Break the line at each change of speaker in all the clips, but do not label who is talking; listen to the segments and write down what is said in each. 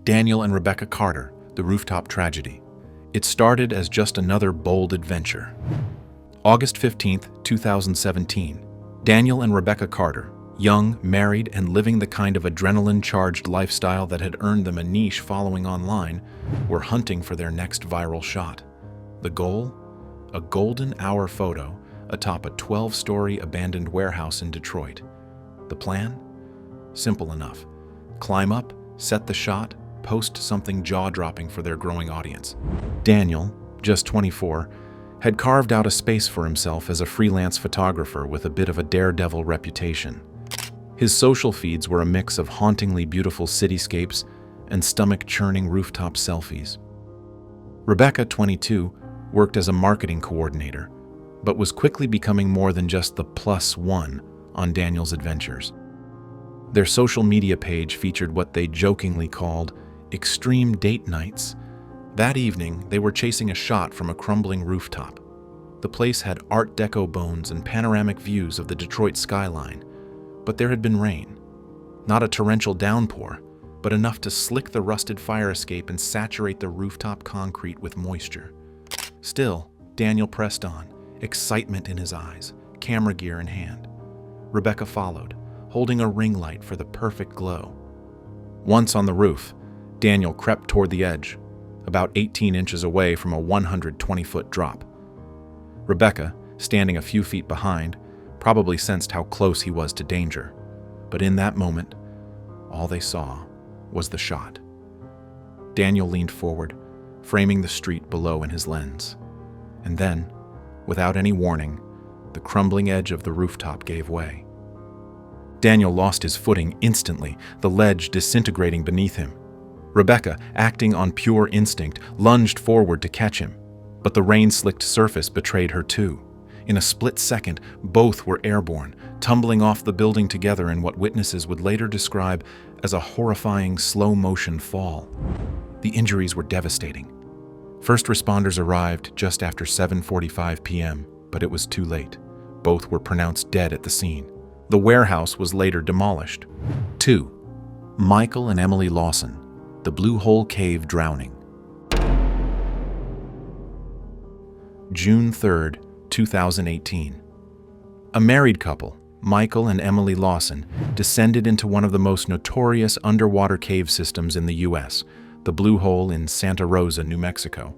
Daniel and Rebecca Carter, the rooftop tragedy. It started as just another bold adventure. August 15, 2017. Daniel and Rebecca Carter, young, married, and living the kind of adrenaline-charged lifestyle that had earned them a niche following online, were hunting for their next viral shot. The goal? A golden hour photo atop a 12-story abandoned warehouse in Detroit. The plan? Simple enough. Climb up, set the shot, post something jaw-dropping for their growing audience. Daniel, just 24, had carved out a space for himself as a freelance photographer with a bit of a daredevil reputation. His social feeds were a mix of hauntingly beautiful cityscapes and stomach-churning rooftop selfies. Rebecca, 22, worked as a marketing coordinator, but was quickly becoming more than just the +1 on Daniel's adventures. Their social media page featured what they jokingly called extreme date nights. That evening, they were chasing a shot from a crumbling rooftop. The place had Art Deco bones and panoramic views of the Detroit skyline, but there had been rain. Not a torrential downpour, but enough to slick the rusted fire escape and saturate the rooftop concrete with moisture. Still, Daniel pressed on, excitement in his eyes, camera gear in hand. Rebecca followed, holding a ring light for the perfect glow. Once on the roof, Daniel crept toward the edge, about 18 inches away from a 120-foot drop. Rebecca, standing a few feet behind, probably sensed how close he was to danger, but in that moment, all they saw was the shot. Daniel leaned forward, framing the street below in his lens. And then, without any warning, the crumbling edge of the rooftop gave way. Daniel lost his footing instantly, the ledge disintegrating beneath him. Rebecca, acting on pure instinct, lunged forward to catch him, but the rain-slicked surface betrayed her too. In a split second, both were airborne, tumbling off the building together in what witnesses would later describe as a horrifying slow-motion fall. The injuries were devastating. First responders arrived just after 7:45 p.m., but it was too late. Both were pronounced dead at the scene. The warehouse was later demolished. 2. Michael and Emily Lawson, the Blue Hole Cave drowning. June 3, 2018. A married couple, Michael and Emily Lawson, descended into one of the most notorious underwater cave systems in the U.S., the Blue Hole in Santa Rosa, New Mexico.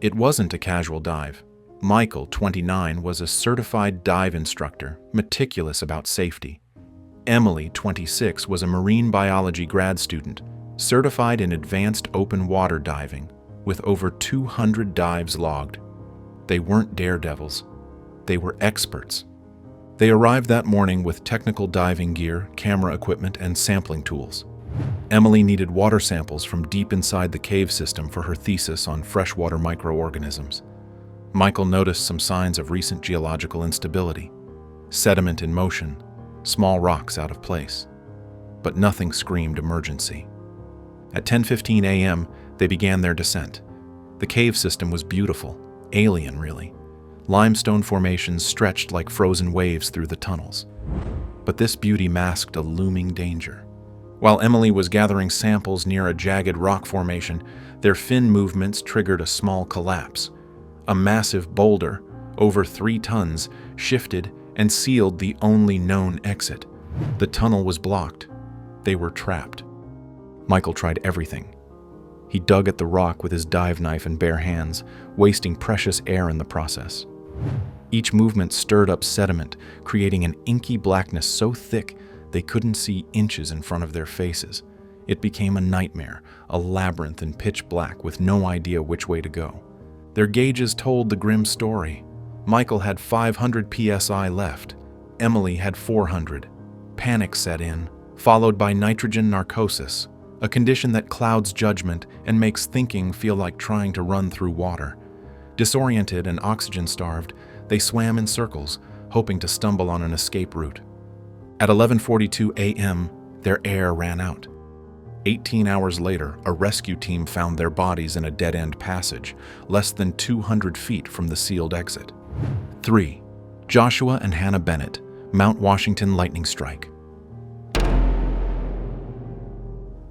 It wasn't a casual dive. Michael, 29, was a certified dive instructor, meticulous about safety. Emily, 26, was a marine biology grad student, certified in advanced open water diving, with over 200 dives logged. They weren't daredevils. They were experts. They arrived that morning with technical diving gear, camera equipment, and sampling tools. Emily needed water samples from deep inside the cave system for her thesis on freshwater microorganisms. Michael noticed some signs of recent geological instability, sediment in motion, small rocks out of place. But nothing screamed emergency. At 10:15 a.m., they began their descent. The cave system was beautiful, alien really. Limestone formations stretched like frozen waves through the tunnels. But this beauty masked a looming danger. While Emily was gathering samples near a jagged rock formation, their fin movements triggered a small collapse. A massive boulder, over 3 tons, shifted and sealed the only known exit. The tunnel was blocked. They were trapped. Michael tried everything. He dug at the rock with his dive knife and bare hands, wasting precious air in the process. Each movement stirred up sediment, creating an inky blackness so thick they couldn't see inches in front of their faces. It became a nightmare, a labyrinth in pitch black with no idea which way to go. Their gauges told the grim story. Michael had 500 psi left. Emily had 400. Panic set in, followed by nitrogen narcosis, a condition that clouds judgment and makes thinking feel like trying to run through water. Disoriented and oxygen-starved, they swam in circles, hoping to stumble on an escape route. At 11:42 a.m., their air ran out. 18 hours later, a rescue team found their bodies in a dead-end passage, less than 200 feet from the sealed exit. 3. Joshua and Hannah Bennett, Mount Washington lightning strike.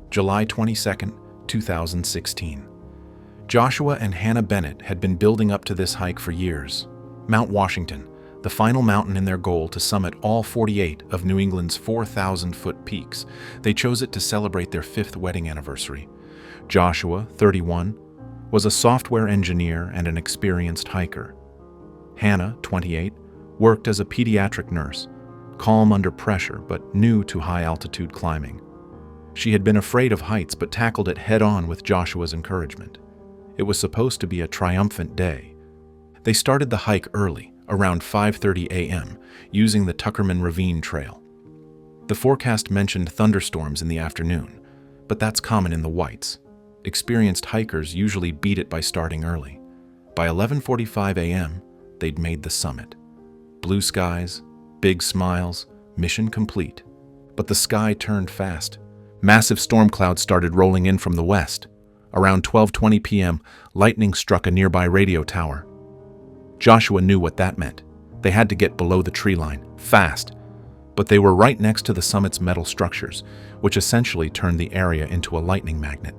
July 22, 2016. Joshua and Hannah Bennett had been building up to this hike for years. Mount Washington, the final mountain in their goal to summit all 48 of New England's 4,000-foot peaks. They chose it to celebrate their 5th wedding anniversary. Joshua, 31, was a software engineer and an experienced hiker. Hannah, 28, worked as a pediatric nurse, calm under pressure but new to high-altitude climbing. She had been afraid of heights but tackled it head-on with Joshua's encouragement. It was supposed to be a triumphant day. They started the hike early, around 5:30 a.m., using the Tuckerman Ravine Trail. The forecast mentioned thunderstorms in the afternoon, but that's common in the Whites. Experienced hikers usually beat it by starting early. By 11:45 a.m., they'd made the summit. Blue skies, big smiles, mission complete. But the sky turned fast. Massive storm clouds started rolling in from the west. Around 12:20 p.m., lightning struck a nearby radio tower. Joshua knew what that meant. They had to get below the tree line, fast. But they were right next to the summit's metal structures, which essentially turned the area into a lightning magnet.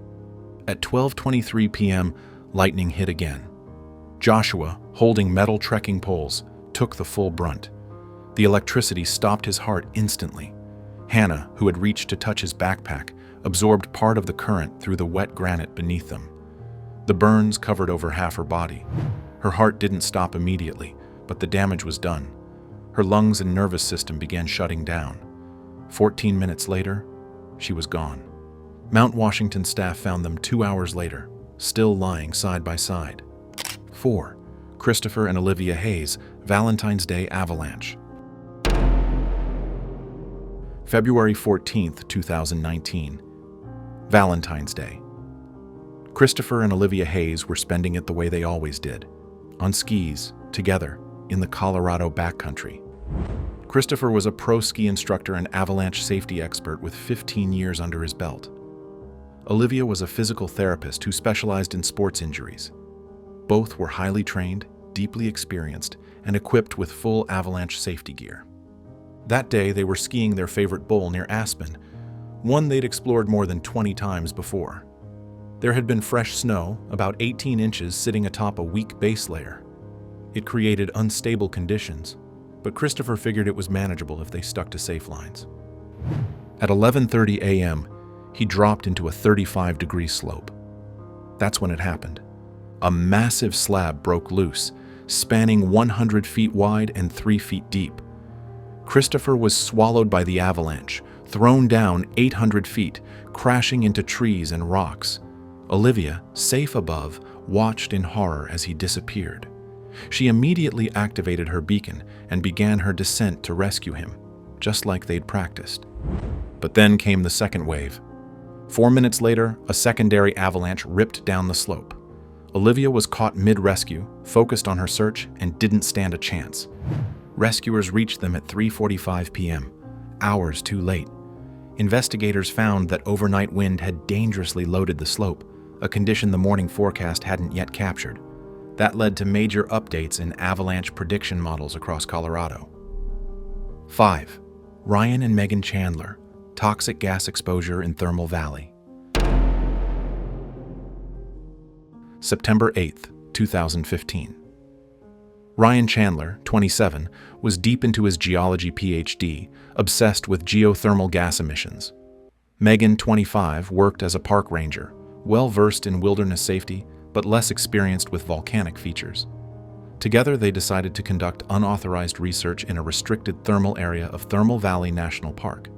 At 12:23 p.m., lightning hit again. Joshua, holding metal trekking poles, took the full brunt. The electricity stopped his heart instantly. Hannah, who had reached to touch his backpack, absorbed part of the current through the wet granite beneath them. The burns covered over half her body. Her heart didn't stop immediately, but the damage was done. Her lungs and nervous system began shutting down. 14 minutes later, she was gone. Mount Washington staff found them 2 hours later, still lying side by side. 4. Christopher and Olivia Hayes, Valentine's Day Avalanche. February 14, 2019. Valentine's Day. Christopher and Olivia Hayes were spending it the way they always did, on skis, together, in the Colorado backcountry. Christopher was a pro ski instructor and avalanche safety expert with 15 years under his belt. Olivia was a physical therapist who specialized in sports injuries. Both were highly trained, deeply experienced, and equipped with full avalanche safety gear. That day, they were skiing their favorite bowl near Aspen, one they'd explored more than 20 times before. There had been fresh snow, about 18 inches sitting atop a weak base layer. It created unstable conditions, but Christopher figured it was manageable if they stuck to safe lines. At 11:30 a.m., he dropped into a 35-degree slope. That's when it happened. A massive slab broke loose, spanning 100 feet wide and 3 feet deep. Christopher was swallowed by the avalanche, thrown down 800 feet, crashing into trees and rocks. Olivia, safe above, watched in horror as he disappeared. She immediately activated her beacon and began her descent to rescue him, just like they'd practiced. But then came the second wave. 4 minutes later, a secondary avalanche ripped down the slope. Olivia was caught mid-rescue, focused on her search, and didn't stand a chance. Rescuers reached them at 3:45 p.m., hours too late. Investigators found that overnight wind had dangerously loaded the slope, a condition the morning forecast hadn't yet captured. That led to major updates in avalanche prediction models across Colorado. 5. Ryan and Megan Chandler, toxic gas exposure in Thermal Valley. September 8, 2015. Ryan Chandler, 27, was deep into his geology PhD, obsessed with geothermal gas emissions. Megan, 25, worked as a park ranger, well-versed in wilderness safety, but less experienced with volcanic features. Together, they decided to conduct unauthorized research in a restricted thermal area of Thermal Valley National Park.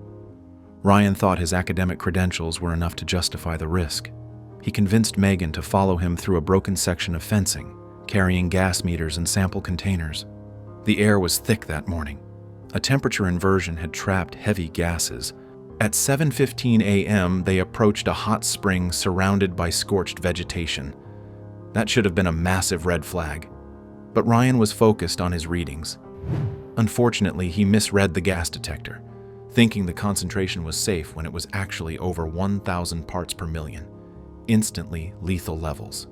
Ryan thought his academic credentials were enough to justify the risk. He convinced Megan to follow him through a broken section of fencing, carrying gas meters and sample containers. The air was thick that morning. A temperature inversion had trapped heavy gases. At 7:15 a.m., they approached a hot spring surrounded by scorched vegetation. That should have been a massive red flag. But Ryan was focused on his readings. Unfortunately, he misread the gas detector, thinking the concentration was safe when it was actually over 1,000 parts per million. Instantly lethal levels.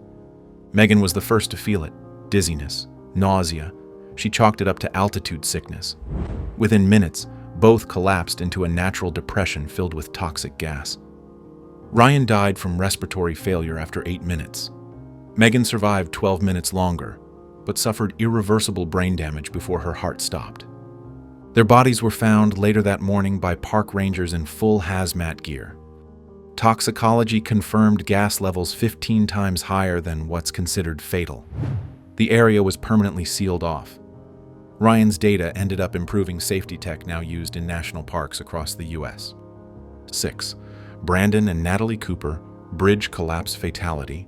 Megan was the first to feel it. Dizziness, nausea. She chalked it up to altitude sickness. Within minutes, both collapsed into a natural depression filled with toxic gas. Ryan died from respiratory failure after 8 minutes. Megan survived 12 minutes longer, but suffered irreversible brain damage before her heart stopped. Their bodies were found later that morning by park rangers in full hazmat gear. Toxicology confirmed gas levels 15 times higher than what's considered fatal. The area was permanently sealed off. Ryan's data ended up improving safety tech now used in national parks across the U.S. 6. Brandon and Natalie Cooper, bridge collapse fatality.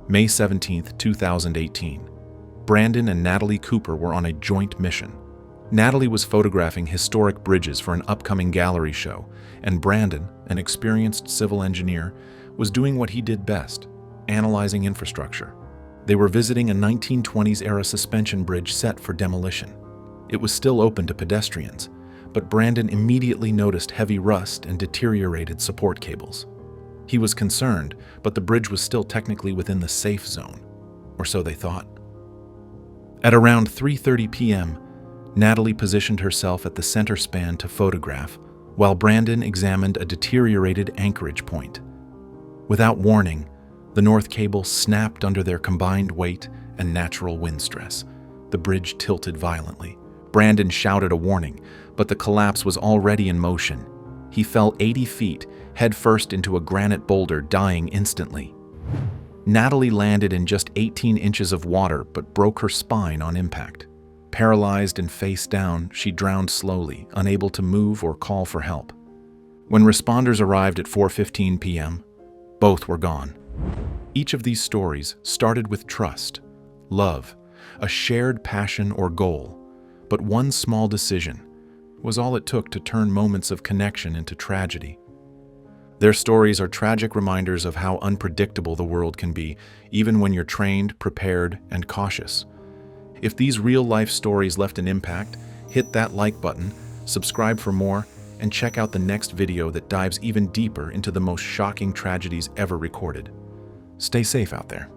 May 17, 2018. Brandon and Natalie Cooper were on a joint mission. Natalie was photographing historic bridges for an upcoming gallery show, and Brandon, an experienced civil engineer, was doing what he did best, analyzing infrastructure. They were visiting a 1920s-era suspension bridge set for demolition. It was still open to pedestrians, but Brandon immediately noticed heavy rust and deteriorated support cables. He was concerned, but the bridge was still technically within the safe zone, or so they thought. At around 3:30 p.m., Natalie positioned herself at the center span to photograph, while Brandon examined a deteriorated anchorage point. Without warning, the north cable snapped under their combined weight and natural wind stress. The bridge tilted violently. Brandon shouted a warning, but the collapse was already in motion. He fell 80 feet, headfirst into a granite boulder, dying instantly. Natalie landed in just 18 inches of water but broke her spine on impact. Paralyzed and face down, she drowned slowly, unable to move or call for help. When responders arrived at 4:15 p.m., both were gone. Each of these stories started with trust, love, a shared passion or goal, but one small decision was all it took to turn moments of connection into tragedy. Their stories are tragic reminders of how unpredictable the world can be, even when you're trained, prepared, and cautious. If these real-life stories left an impact, hit that like button, subscribe for more, and check out the next video that dives even deeper into the most shocking tragedies ever recorded. Stay safe out there.